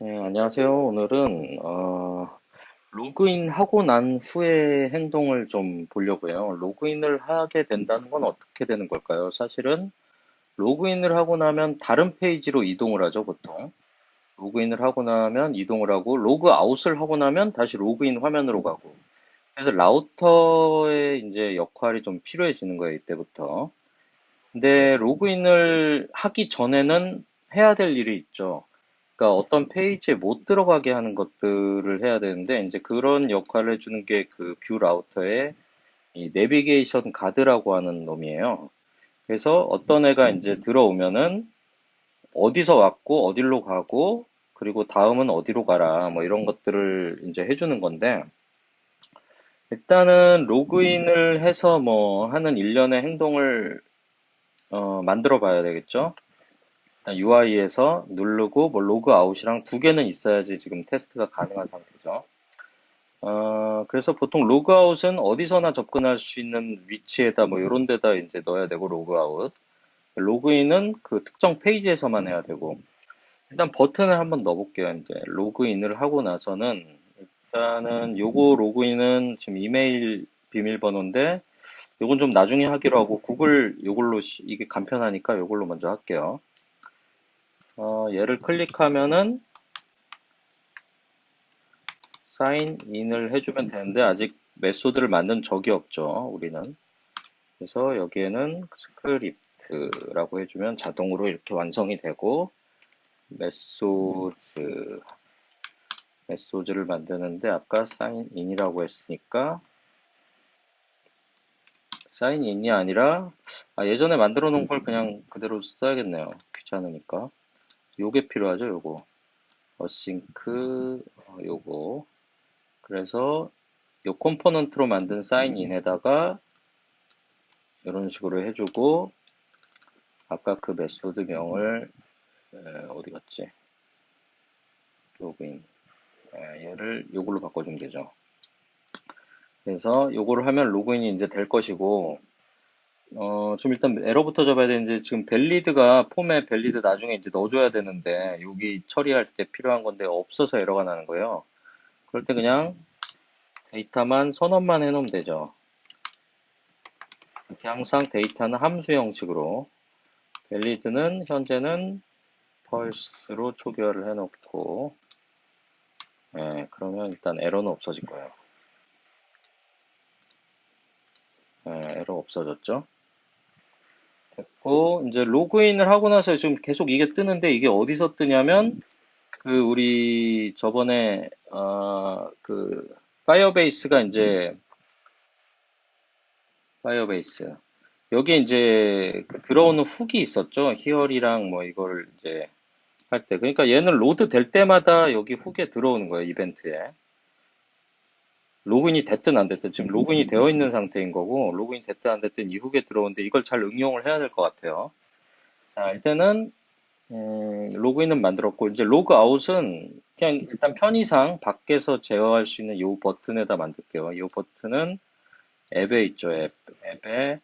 네, 안녕하세요. 오늘은 로그인 하고 난 후의 행동을 좀 보려고요. 로그인을 하게 된다는 건 어떻게 되는 걸까요? 사실은 로그인을 하고 나면 다른 페이지로 이동을 하죠, 보통. 로그인을 하고 나면 이동을 하고 로그아웃을 하고 나면 다시 로그인 화면으로 가고. 그래서 라우터의 이제 역할이 좀 필요해지는 거예요, 이때부터. 근데 로그인을 하기 전에는 해야 될 일이 있죠. 그러니까 어떤 페이지에 못 들어가게 하는 것들을 해야 되는데, 이제 그런 역할을 해주는 게 그 뷰 라우터의 이 내비게이션 가드라고 하는 놈이에요. 그래서 어떤 애가 이제 들어오면은 어디서 왔고, 어디로 가고, 그리고 다음은 어디로 가라, 뭐 이런 것들을 이제 해주는 건데, 일단은 로그인을 해서 뭐 하는 일련의 행동을 만들어 봐야 되겠죠. UI에서 누르고 뭐 로그아웃이랑 두 개는 있어야지 지금 테스트가 가능한 상태죠. 그래서 보통 로그아웃은 어디서나 접근할 수 있는 위치에다 뭐 이런 데다 이제 넣어야 되고 로그아웃. 로그인은 그 특정 페이지에서만 해야 되고. 일단 버튼을 한번 넣어볼게요. 이제 로그인을 하고 나서는 일단은 요거 로그인은 지금 이메일 비밀번호인데 요건 좀 나중에 하기로 하고 구글 요걸로 이게 간편하니까 요걸로 먼저 할게요. 얘를 클릭하면은 사인인을 해주면 되는데 아직 메소드를 만든 적이 없죠, 우리는. 그래서 여기에는 스크립트라고 해주면 자동으로 이렇게 완성이 되고 메소드, 메소드를 만드는데 아까 사인인이라고 했으니까 사인인이 아니라 예전에 만들어 놓은 걸 그냥 그대로 써야겠네요. 귀찮으니까. 요게 필요하죠, 요거. 어싱크, 요거. 그래서 요 컴포넌트로 만든 사인인에다가 이런 식으로 해주고 아까 그 메소드 명을 어디 갔지? 로그인 얘를 요걸로 바꿔주면 되죠. 그래서 요거를 하면 로그인이 이제 될 것이고 좀 일단 에러부터 잡아야 되는데 지금 밸리드가 폼에 밸리드 나중에 이제 넣어줘야 되는데 여기 처리할 때 필요한 건데 없어서 에러가 나는 거예요. 그럴 때 그냥 데이터만 선언만 해놓으면 되죠. 이렇게 항상 데이터는 함수 형식으로 밸리드는 현재는 펄스로 초기화를 해놓고 그러면 일단 에러는 없어질 거예요. 에러 없어졌죠? 됐고, 이제 로그인을 하고 나서 지금 계속 이게 뜨는데 이게 어디서 뜨냐면, 그, 우리 저번에, 그, 파이어베이스가 이제, 파이어베이스. 여기에 이제 그 들어오는 훅이 있었죠? 히어리랑 뭐 이걸 이제 할 때. 그러니까 얘는 로드 될 때마다 여기 훅에 들어오는 거예요, 이벤트에. 로그인이 됐든 안 됐든 지금 로그인이 되어 있는 상태인 거고 로그인 됐든 안 됐든 이후에 들어오는데 이걸 잘 응용을 해야 될 것 같아요. 자, 일단은 로그인은 만들었고 이제 로그아웃은 그냥 일단 편의상 밖에서 제어할 수 있는 이 버튼에다 만들게요. 이 버튼은 앱에 있죠. 앱에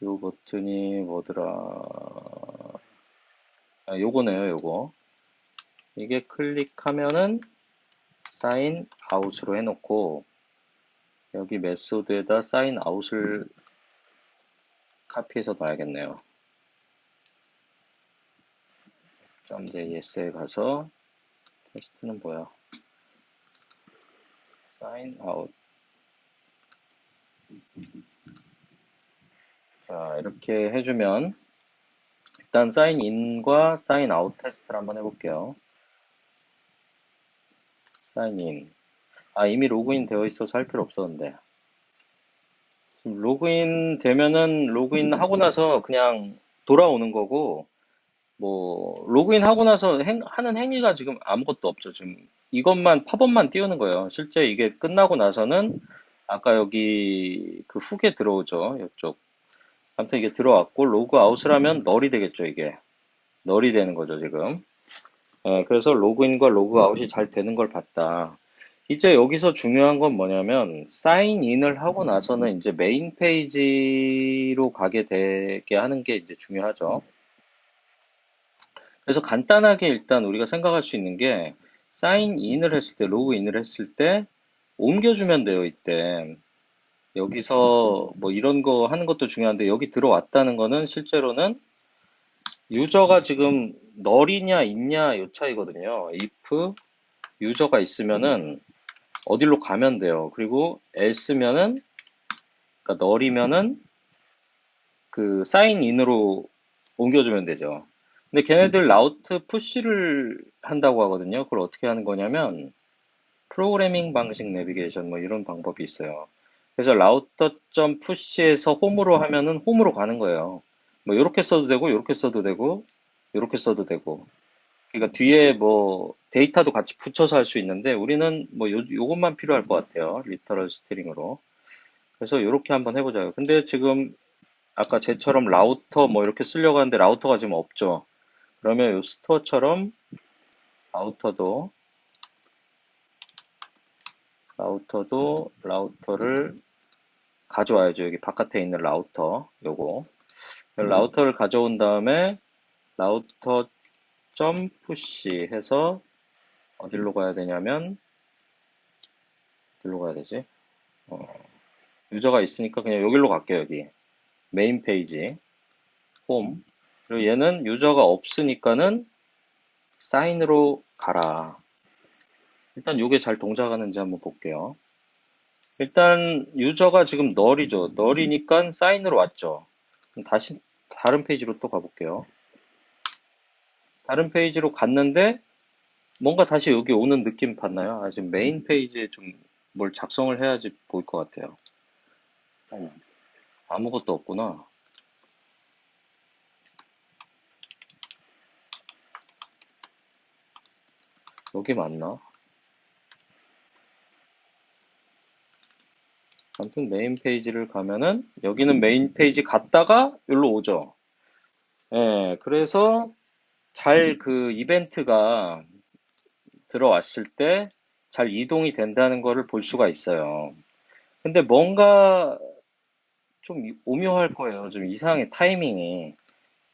이 버튼이 뭐더라? 요거네요. 요거. 이게 클릭하면은 사인 아웃으로 해놓고 여기 메소드에다 사인 아웃을 카피해서 놔야겠네요. .js에 가서 테스트는 뭐야? sign out. 자, 이렇게 해주면 일단 sign in과 sign out 테스트를 한번 해볼게요. sign in. 이미 로그인 되어 있어서 할 필요 없었는데. 지금 로그인 되면은 로그인 하고 나서 그냥 돌아오는 거고, 뭐, 로그인 하고 나서 하는 행위가 지금 아무것도 없죠. 지금 이것만, 팝업만 띄우는 거예요. 실제 이게 끝나고 나서는 아까 여기 그 훅에 들어오죠. 이쪽. 아무튼 이게 들어왔고, 로그아웃을 하면 널이 되겠죠, 이게. 널이 되는 거죠, 지금. 그래서 로그인과 로그아웃이 잘 되는 걸 봤다. 이제 여기서 중요한 건 뭐냐면, 사인인을 하고 나서는 이제 메인 페이지로 가게 되게 하는 게 이제 중요하죠. 그래서 간단하게 일단 우리가 생각할 수 있는 게, 사인인을 했을 때, 로그인을 했을 때 옮겨주면 돼요, 이때. 여기서 뭐 이런 거 하는 것도 중요한데 여기 들어왔다는 거는 실제로는 유저가 지금 널이냐 있냐 요 차이거든요. if 유저가 있으면은 어디로 가면 돼요. 그리고 else면은 그러니까 널이면은 그 사인인으로 옮겨주면 되죠. 근데 걔네들 라우트 푸시를 한다고 하거든요. 그걸 어떻게 하는 거냐면 프로그래밍 방식 내비게이션 뭐 이런 방법이 있어요. 그래서 라우터 점 푸시에서 홈으로 하면은 홈으로 가는 거예요. 뭐 이렇게 써도 되고 이렇게 써도 되고 이렇게 써도 되고. 그러니까 뒤에 뭐 데이터도 같이 붙여서 할 수 있는데 우리는 뭐 요것만 필요할 것 같아요. 리터럴 스트링으로. 그래서 이렇게 한번 해보자요. 근데 지금 아까 쟤처럼 라우터 뭐 이렇게 쓰려고 하는데 라우터가 지금 없죠. 그러면 요 스토어처럼 라우터도 라우터를 가져와야죠. 여기 바깥에 있는 라우터 요거 라우터를 가져온 다음에 라우터 점 푸시 해서 어디로 가야 되냐면 어디로 가야 되지? 어, 유저가 있으니까 그냥 여기로 갈게요. 여기 메인 페이지 홈 그리고 얘는 유저가 없으니까는 사인으로 가라. 일단 요게 잘 동작하는지 한번 볼게요. 일단 유저가 지금 널이죠. 널이니까 사인으로 왔죠. 그럼 다시 다른 페이지로 또 가볼게요. 다른 페이지로 갔는데 뭔가 다시 여기 오는 느낌 봤나요? 아, 지금 메인 페이지에 좀 뭘 작성을 해야지 보일 것 같아요. 아무것도 없구나. 여기 맞나? 아무튼 메인 페이지를 가면은 여기는 메인 페이지 갔다가 여기로 오죠. 예, 그래서 잘 그 이벤트가 들어왔을 때 잘 이동이 된다는 거를 볼 수가 있어요. 근데 뭔가 좀 오묘할 거예요. 좀 이상해, 타이밍이.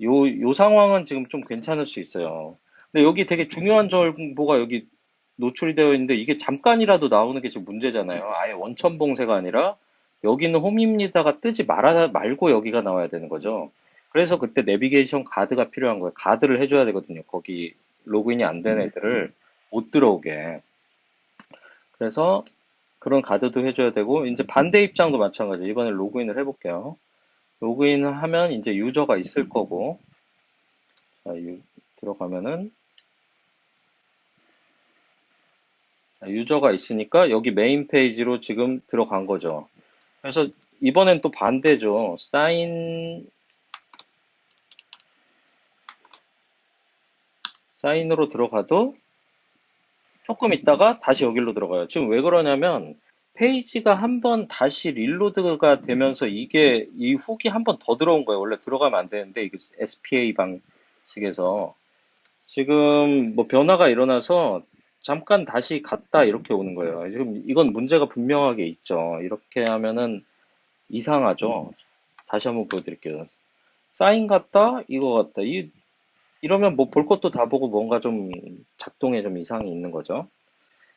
요 상황은 지금 좀 괜찮을 수 있어요. 근데 여기 되게 중요한 정보가 여기 노출이 되어 있는데 이게 잠깐이라도 나오는 게 지금 문제잖아요. 아예 원천 봉쇄가 아니라 여기는 홈입니다가 뜨지 말고 여기가 나와야 되는 거죠. 그래서 그때 내비게이션 가드가 필요한 거예요. 가드를 해줘야 되거든요. 거기 로그인이 안 된 애들을 못 들어오게. 그래서 그런 가드도 해줘야 되고 이제 반대 입장도 마찬가지. 이번에 로그인을 해볼게요. 로그인을 하면 이제 유저가 있을 거고 자, 들어가면은 유저가 있으니까 여기 메인 페이지로 지금 들어간 거죠. 그래서 이번엔 또 반대죠. 사인으로 들어가도 조금 있다가 다시 여기로 들어가요. 지금 왜 그러냐면 페이지가 한번 다시 릴로드가 되면서 이게 이 훅이 한 번 더 들어온 거예요. 원래 들어가면 안 되는데 이게 SPA 방식에서 지금 뭐 변화가 일어나서 잠깐 다시 갔다 이렇게 오는 거예요. 지금 이건 문제가 분명하게 있죠. 이렇게 하면은 이상하죠. 다시 한번 보여드릴게요. 사인 같다, 이거 같다. 이러면 뭐 볼 것도 다 보고 뭔가 좀 작동에 좀 이상이 있는 거죠.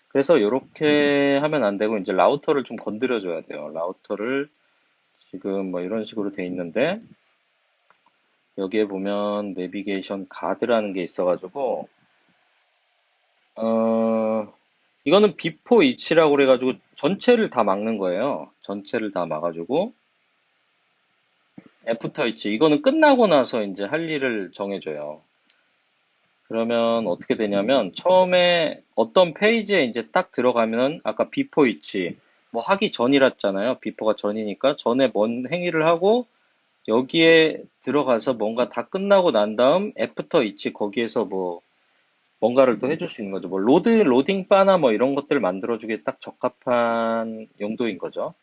그래서 이렇게 하면 안 되고 이제 라우터를 좀 건드려 줘야 돼요. 라우터를 지금 뭐 이런 식으로 돼 있는데 여기에 보면 내비게이션 가드라는 게 있어가지고 이거는 비포 이치라고 그래가지고 전체를 다 막는 거예요. 전체를 다 막아주고 애프터 이치 이거는 끝나고 나서 이제 할 일을 정해줘요. 그러면 어떻게 되냐면 처음에 어떤 페이지에 이제 딱 들어가면 아까 비포 이치 뭐 하기 전이랐잖아요. 비포가 전이니까 전에 뭔 행위를 하고 여기에 들어가서 뭔가 다 끝나고 난 다음 애프터 이치 거기에서 뭐 뭔가를 또 해줄 수 있는 거죠. 뭐 로딩 바나 뭐 이런 것들을 만들어주기에 딱 적합한 용도인 거죠.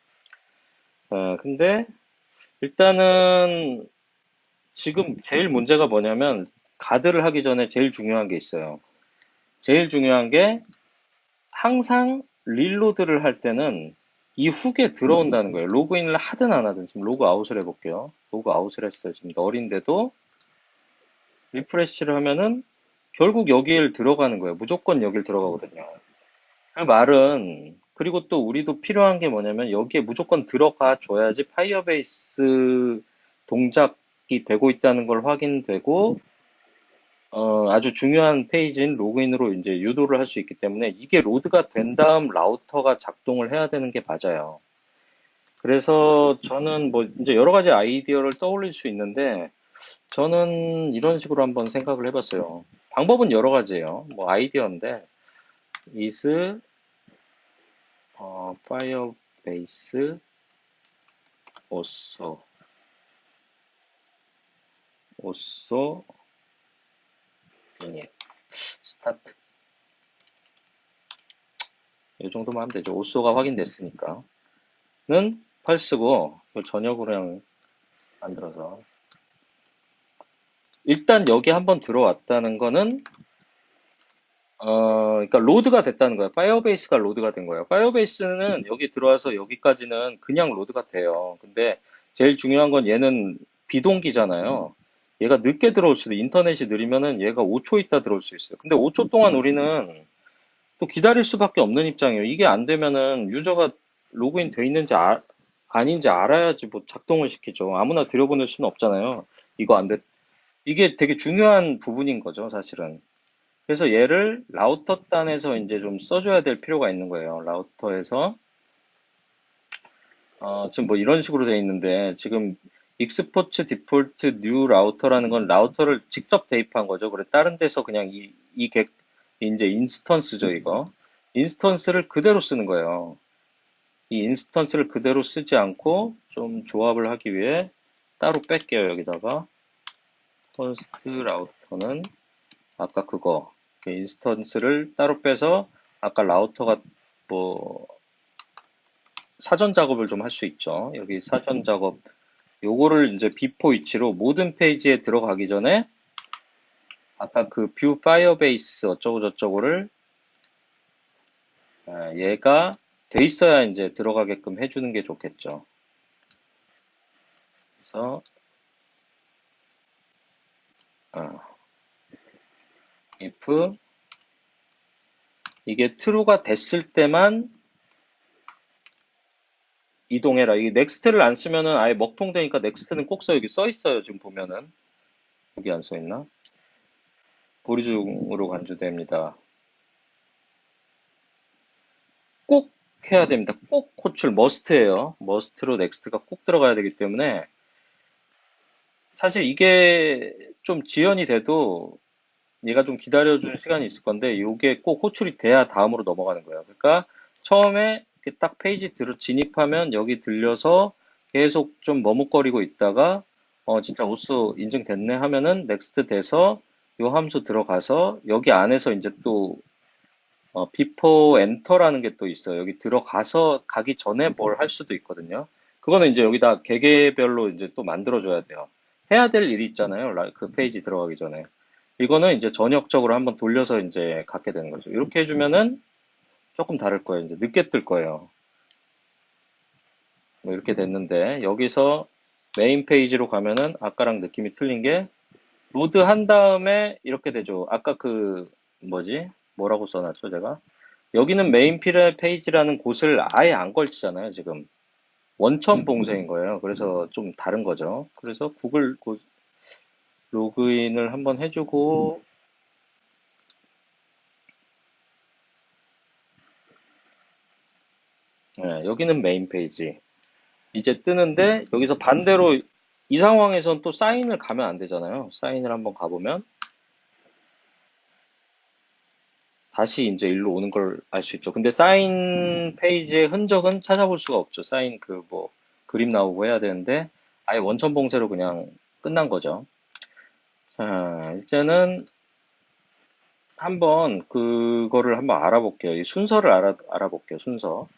근데 일단은 지금 제일 문제가 뭐냐면 가드를 하기 전에 제일 중요한 게 있어요. 제일 중요한 게 항상 릴로드를 할 때는 이 훅에 들어온다는 거예요. 로그인을 하든 안 하든 지금 로그 아웃을 해볼게요. 로그 아웃을 했어요. 지금 널인데도 리프레시를 하면은 결국 여길 들어가는 거예요. 무조건 여길 들어가거든요. 그 말은, 그리고 또 우리도 필요한 게 뭐냐면 여기에 무조건 들어가 줘야지 파이어베이스 동작이 되고 있다는 걸 확인되고, 아주 중요한 페이지인 로그인으로 이제 유도를 할 수 있기 때문에 이게 로드가 된 다음 라우터가 작동을 해야 되는 게 맞아요. 그래서 저는 뭐 이제 여러 가지 아이디어를 떠올릴 수 있는데 저는 이런 식으로 한번 생각을 해봤어요. 방법은 여러 가지예요. 뭐 아이디어인데 is Firebase also init start 이 정도만 하면 되죠. OSO가 확인됐으니까 는 false고 이걸 전역으로 그냥 만들어서 일단 여기 한번 들어왔다는 거는 그러니까 로드가 됐다는 거예요. 파이어베이스가 로드가 된 거예요. 파이어베이스는 여기 들어와서 여기까지는 그냥 로드가 돼요. 근데 제일 중요한 건 얘는 비동기잖아요. 얘가 늦게 들어올 수도, 인터넷이 느리면은 얘가 5초 있다 들어올 수 있어요. 근데 5초 동안 우리는 또 기다릴 수밖에 없는 입장이에요. 이게 안 되면은 유저가 로그인 돼 있는지 아닌지 알아야지 뭐 작동을 시키죠. 아무나 들여보낼 수는 없잖아요. 이거 안 돼. 이게 되게 중요한 부분인 거죠, 사실은. 그래서 얘를 라우터 단에서 이제 좀 써줘야 될 필요가 있는 거예요. 라우터에서 지금 뭐 이런 식으로 돼 있는데 지금 익스포츠 디폴트 뉴 라우터라는 건 라우터를 직접 대입한 거죠. 그래 다른 데서 그냥 이제 인스턴스죠, 이거. 인스턴스를 그대로 쓰는 거예요. 이 인스턴스를 그대로 쓰지 않고 좀 조합을 하기 위해 따로 뺄게요. 여기다가 퍼스트 라우터는 아까 그거 그 인스턴스를 따로 빼서 아까 라우터가 뭐 사전 작업을 좀 할 수 있죠. 여기 사전 작업 요거를 이제 비포 위치로 모든 페이지에 들어가기 전에 아까 그 뷰 파이어베이스 어쩌고 저쩌고를 얘가 돼 있어야 이제 들어가게끔 해주는 게 좋겠죠. 그래서 어, if 이게 true가 됐을 때만 이동해라. 이 next를 안 쓰면은 아예 먹통되니까 next는 꼭 써. 여기 써 있어요. 지금 보면은 여기 안 써 있나? 보류중으로 간주됩니다. 꼭 해야 됩니다. 꼭 호출 머스트예요. 머스트로 넥스트가 꼭 들어가야 되기 때문에 사실 이게 좀 지연이 돼도 얘가 좀 기다려주는 시간이 있을 건데 이게 꼭 호출이 돼야 다음으로 넘어가는 거예요. 그러니까 처음에 이렇게 딱 페이지 들어 진입하면 여기 들려서 계속 좀 머뭇거리고 있다가 진짜 오수 인증됐네 하면은 넥스트 돼서 요 함수 들어가서 여기 안에서 이제 또 비포 엔터라는 게 또 있어요. 여기 들어가서 가기 전에 뭘 할 수도 있거든요. 그거는 이제 여기다 개개별로 이제 또 만들어줘야 돼요. 해야 될 일이 있잖아요. 그 페이지 들어가기 전에. 이거는 이제 전역적으로 한번 돌려서 이제 갖게 되는 거죠. 이렇게 해주면은 조금 다를 거예요. 이제 늦게 뜰 거예요. 뭐 이렇게 됐는데 여기서 메인 페이지로 가면은 아까랑 느낌이 틀린 게 로드 한 다음에 이렇게 되죠. 아까 그 뭐지? 뭐라고 써놨죠, 제가? 여기는 메인 페이지라는 곳을 아예 안 걸치잖아요, 지금. 원천 봉쇄인 거예요. 그래서 좀 다른 거죠. 그래서 구글 로그인을 한번 해주고, 여기는 메인 페이지. 이제 뜨는데, 여기서 반대로 이 상황에선 또 사인을 가면 안 되잖아요. 사인을 한번 가보면, 다시 이제 일로 오는 걸 알 수 있죠. 근데 사인 페이지의 흔적은 찾아볼 수가 없죠. 사인 그 뭐, 그림 나오고 해야 되는데, 아예 원천 봉쇄로 그냥 끝난 거죠. 자, 이제는 한번 그거를 한번 알아볼게요. 이 순서를 알아볼게요. 순서.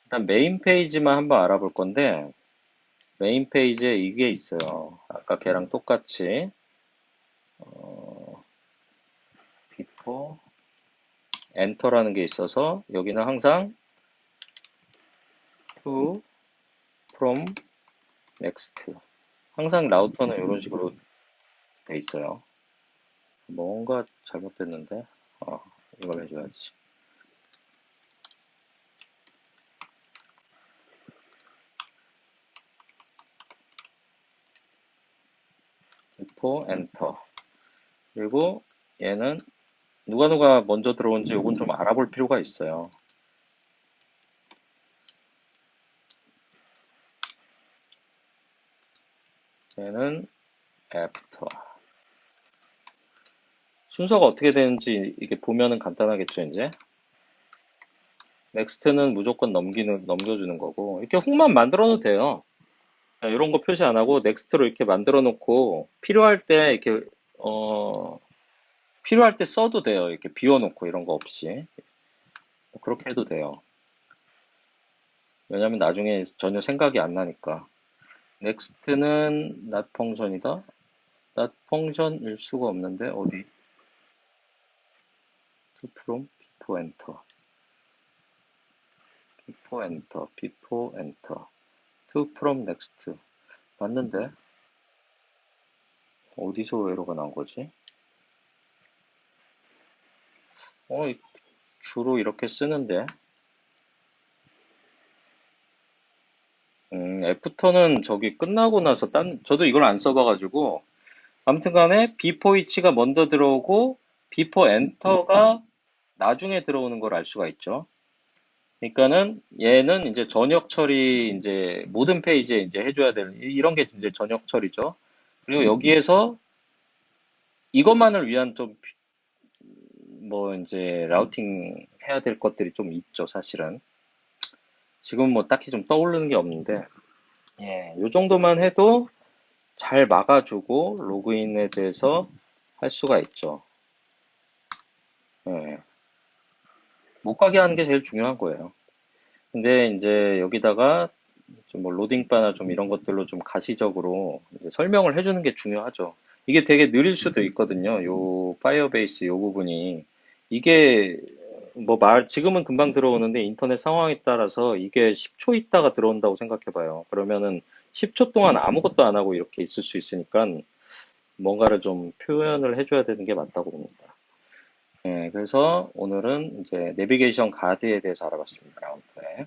일단 메인 페이지만 한번 알아볼 건데, 메인 페이지에 이게 있어요. 아까 걔랑 똑같이, before, enter라는 게 있어서, 여기는 항상 to, from, next. 항상 라우터는 이런 식으로 돼 있어요. 뭔가 잘못됐는데, 이걸 해줘야지. F4 엔터. 그리고 얘는 누가 먼저 들어온지 요건 좀 알아볼 필요가 있어요. 얘는 after. 순서가 어떻게 되는지 이게 보면은 간단하겠죠, 이제. 넥스트는 무조건 넘겨주는 거고, 이렇게 훅만 만들어 놓도 돼요. 이런 거 표시 안 하고 넥스트로 이렇게 만들어 놓고, 어, 필요할 때 써도 돼요. 이렇게 비워놓고 이런 거 없이. 그렇게 해도 돼요. 왜냐면 나중에 전혀 생각이 안 나니까. 넥스트는 not 펑션이다. not 펑션일 수가 없는데, 어디? to from, before enter. before enter, before enter. to from next. 맞는데? 어디서 에러가 난 거지? 어, 주로 이렇게 쓰는데. 애프터는 저기 끝나고 나서 저도 이걸 안 써봐가지고. 아무튼 간에 before each가 먼저 들어오고, before enter가 나중에 들어오는 걸 알 수가 있죠. 그러니까는 얘는 이제 전역 처리 이제 모든 페이지에 이제 해줘야 되는 이런 게 이제 전역 처리죠. 그리고 여기에서 이것만을 위한 좀 뭐 이제 라우팅 해야 될 것들이 좀 있죠, 사실은. 지금 뭐 딱히 좀 떠오르는 게 없는데, 예, 요 정도만 해도 잘 막아주고 로그인에 대해서 할 수가 있죠. 예, 못 가게 하는 게 제일 중요한 거예요. 근데 이제 여기다가 좀 뭐 로딩바나 좀 이런 것들로 좀 가시적으로 이제 설명을 해주는 게 중요하죠. 이게 되게 느릴 수도 있거든요. 요 파이어베이스 요 부분이 이게 뭐 지금은 금방 들어오는데 인터넷 상황에 따라서 이게 10초 있다가 들어온다고 생각해 봐요. 그러면은 10초 동안 아무것도 안 하고 이렇게 있을 수 있으니까 뭔가를 좀 표현을 해줘야 되는 게 맞다고 봅니다. 네, 그래서 오늘은 이제 내비게이션 가드에 대해서 알아봤습니다. 라운드에.